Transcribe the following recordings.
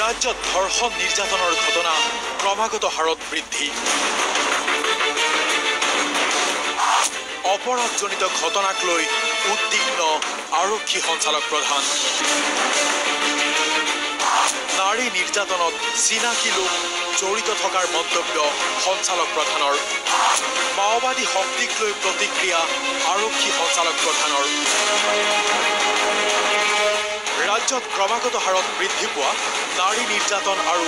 ৰাজ্যত ধৰ্ষণ নিৰ্যাতনৰ ঘটনা ক্ৰমাগত হাৰত বৃদ্ধি অপৰাধজনিত ঘটনাক লৈ উদ্বিগ্ন আৰক্ষী সঞ্চালক প্ৰধান নাৰী নিৰ্যাতনত চিনাকি লোক জড়িত থকাৰ মন্তব্য সঞ্চালক প্ৰধানৰ মাওবাদী শক্তিক লৈ প্ৰতিক্ৰিয়া আৰক্ষী সঞ্চালক প্ৰধানৰ ৰাজ্যত ক্ৰমাগত হাৰত বৃদ্ধি পোৱা নাৰী নিৰ্যাতন আৰু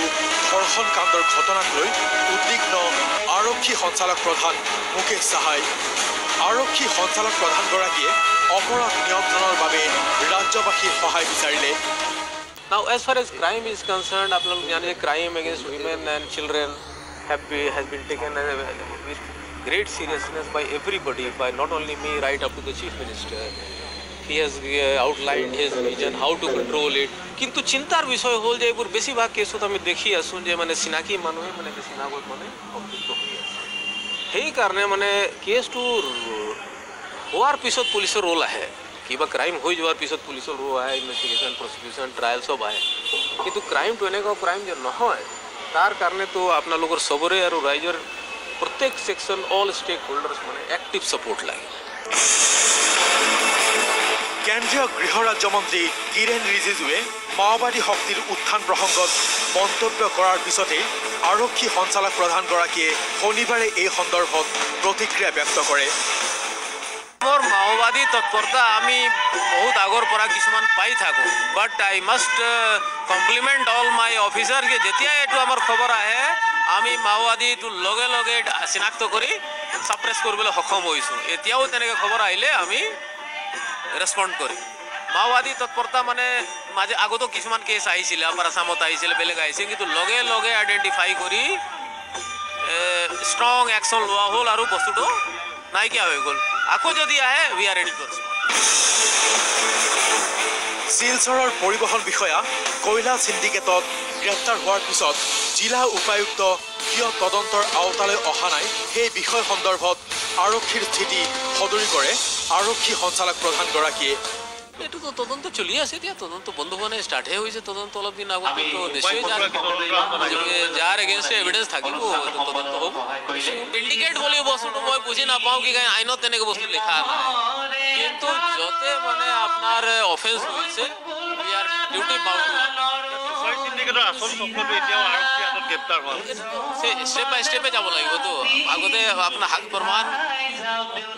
ধৰ্ষণ কাণ্ডৰ ঘটনাক লৈ উদ্বিগ্ন আৰক্ষী সঞ্চালক প্ৰধান মুকেশ সাহাই আৰক্ষী সঞ্চালক প্ৰধানগৰাকীয়ে অপৰাধ নিয়ন্ত্ৰণৰ বাবে ৰাজ্যবাসীৰ সহায় বিচাৰিলে Now, as far as crime is concerned, crime against women and children has been taken with great seriousness by everybody, by not only me, right up to the Chief Minister. He has outlined his vision, how to control it. কিন্তু চিন্তার বিষয় হল যে এবার বেশিরভাগ কেসত আমি দেখি আসুন যে মানে চিনাকি মানুহে মানে বেশি নাগত মানে সম্পৃক্ত হয়ে আছে সেই কারণে মানে কেসটো হোৱাৰ পিছত পুলিচৰ ৰোল আহে কিবা ক্ৰাইম হৈ যোৱাৰ পিছত পুলিচৰ ৰোল আহে ইনভেষ্টিগেশ্যন প্ৰচিকিউশ্যন ট্ৰায়েল সব আহে কিন্তু ক্ৰাইমটো এনেকুৱা ক্ৰাইম যে নহয় তাৰ কাৰণেতো আপোনালোকৰ সবৰে আৰু ৰাইজৰ প্ৰত্যেক সেকশন অল ষ্টেক হোল্ডাৰ্ছ মানে এক্টিভ সাপোৰ্ট লাগে কেন্দ্ৰীয় গৃহ ৰাজ্যমন্ত্ৰী কিৰেণ ৰিজিজুৱে মাওবাদী শক্তিৰ উত্থান প্ৰসংগত মন্তব্য কৰাৰ পিছতে আৰক্ষী সঞ্চালক প্ৰধানগৰাকীয়ে শনিবাৰে এই সন্দৰ্ভত প্ৰতিক্ৰিয়া ব্যক্ত কৰে মোৰ মাওবাদী তৎপৰতা আমি বহুত আগৰ পৰা কিছুমান পাই থাকো but I must compliment all my officer যে যেতিয়া এইটো আমাৰ খবৰ আহে আমি মাওবাদীটো লগে লগে চিনাক্ত কৰি সাপ্ৰেছ কৰিবলৈ সক্ষম হৈছোঁ এতিয়াও তেনেকৈ খবৰ আহিলে আমি ৰেছপণ্ড কৰিম মাওবাদী তৎপৰতা মানে মাজে আগতো কিছুমান কেছ আহিছিলে আপাৰ আসামত আহিছিলে বেলেগ আহিছিল কিন্তু লগে লগে আইডেণ্টিফাই কৰি ষ্ট্ৰং একশ্যন লোৱা হ'ল আৰু বস্তুটো নাইকিয়া হৈ গ'ল আকৌ যদি আহে উই আৰ ৰেডি টু শিলচৰৰ পৰিবহণ বিষয়া কয়লা সিন্ডিকেটত গ্ৰেপ্তাৰ হোৱাৰ পিছত জিলা উপায়ুক্ত কিয় তদন্তৰ আওতালৈ অহা নাই সেই বিষয় সন্দৰ্ভত আৰক্ষীৰ স্থিতি সদৰি কৰে আৰক্ষী সঞ্চালক প্ৰধানগৰাকীয়ে এইটো তো তদন্ত চলি আছে এতিয়া তদন্ত বন্ধ হোৱা নাই ষ্টাৰ্টহে হৈছে তদন্ত অলপ দিন আগত তো নিশ্চয় যাৰ এগেইনষ্ট এভিডেন্স থাকিব তদন্ত হ'ব ইণ্ডিকেট বুলি বস্তুটো মই বুজি নাপাওঁ কি আইনত তেনেকৈ বস্তু লিখা নাই কিন্তু যতে মানে আপোনাৰ অফেন্স হৈছে উই আৰ ডিউটি বাউণ্ড সিন্ডিকেটৰ আসল চক্ৰটো এতিয়াও আৰক্ষী হাতত গ্ৰেপ্তাৰ হোৱা ষ্টেপ বাই ষ্টেপে যাব লাগিবতো আগতে আপোনাৰ হাক প্ৰমাণ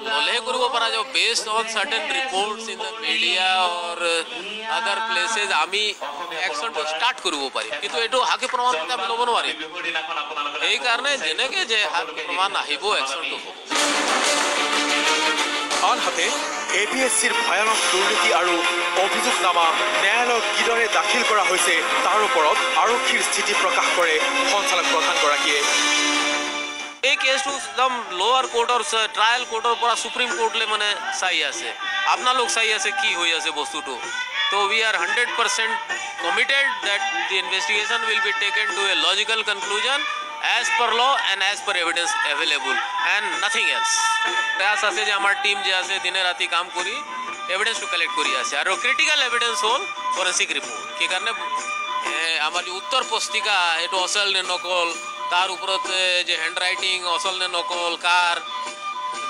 ললেহে কৰিব পৰা যাব based on certain reports in the media or other places আমি একশ্যনটো ষ্টাৰ্ট কৰিব পাৰিম কিন্তু এইটো হাকে প্ৰমাণ আমি ল'ব নোৱাৰিম সেইকাৰণে যেনেকৈ যে হাক প্ৰমাণ আহিব একশ্যনটো হ'ব আনহাতে APSCৰ ভয়ানক দুৰ্নীতি আৰু অভিযোগনামা ন্যায়ালয়ত কিদৰে দাখিল কৰা হৈছে তাৰ ওপৰত আৰক্ষীৰ স্থিতি প্ৰকাশ কৰে সঞ্চালক প্ৰধানগৰাকীয়ে এই কেছটো একদম লোৱাৰ কোৰ্টৰ ট্ৰায়েল কোৰ্টৰ পৰা সুপ্ৰিম কোৰ্টলৈ মানে চাই আছে আপোনালোক চাই আছে কি হৈ আছে বস্তুটো তো we are 100% committed that the investigation will be taken to a logical conclusion as per law and as per evidence available and nothing else प्रयास আছে যে আমাৰ টিম যে আছে দিনে ৰাতি কাম কৰি এভিডেন্স টু কালেক্ট কৰি আছে আৰু ক্ৰিটিক্যাল এভিডেন্স হ'ল ফৰেন্সিক ৰিপৰ্ট কি কাৰণে আমাৰ উত্তৰ পুস্তিকা এইটো অচল নে নকল তাৰ ওপৰত যে হেণ্ড ৰাইটিং অচল নে নকল কাৰ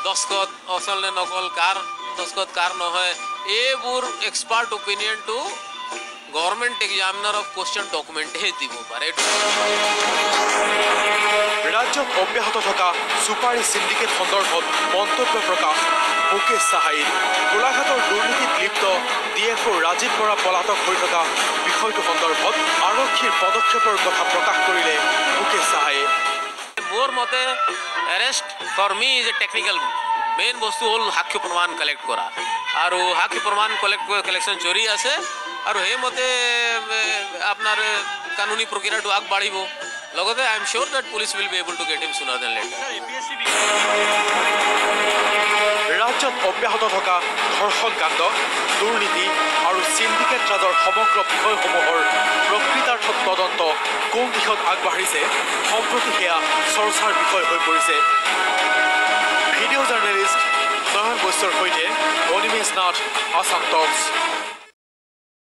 দস্খত অচল নে নকল কাৰ দস্খত কাৰ নহয় এইবোৰ এক্সপাৰ্ট অপিনিয়নটো গভৰ্ণমেণ্ট এক্সামিনাৰ অফ কুৱেশ্যন ডকুমেণ্টহে দিব পাৰে ৰাজ্যত অব্যাহত থকা সুপাৰী সিন্ডিকেট সন্দৰ্ভত মন্তব্য প্ৰকাশ মুকেশ সাহাইৰ গোলাঘাটৰ দুৰ্নীতিত লিপ্ত DFO ৰাজীৱ বৰা পলাতক হৈ থকা বিষয়টো সন্দৰ্ভত আৰক্ষীৰ পদক্ষেপৰ কথা প্ৰকাশ কৰিলে মুকেশ সাহাইয়ে মোৰ মতে arrest for me is a technical main বস্তু হ'ল সাক্ষ্য প্ৰমাণ কালেক্ট কৰা আৰু সাক্ষ্য প্ৰমাণ কালেকশ্যন চলি আছে আৰু সেইমতে আপোনাৰ কানুনী প্ৰক্ৰিয়াটো আগবাঢ়িব লগতে I am sure that police will be able to get him sooner than later ৰাজ্যত অব্যাহত থকা ধৰ্ষণ কাণ্ড দুৰ্নীতি আৰু সিন্ডিকেট ৰাজৰ সমগ্ৰ বিষয়সমূহৰ প্ৰকৃতাৰ্থত তদন্ত কোন দিশত আগবাঢ়িছে সম্প্ৰতি সেয়া চৰ্চাৰ বিষয় হৈ পৰিছে ভিডিঅ' জাৰ্নেলিষ্ট নয়ন বৈশ্যৰ সৈতে অনিমেশ নাথ আসাম টক্স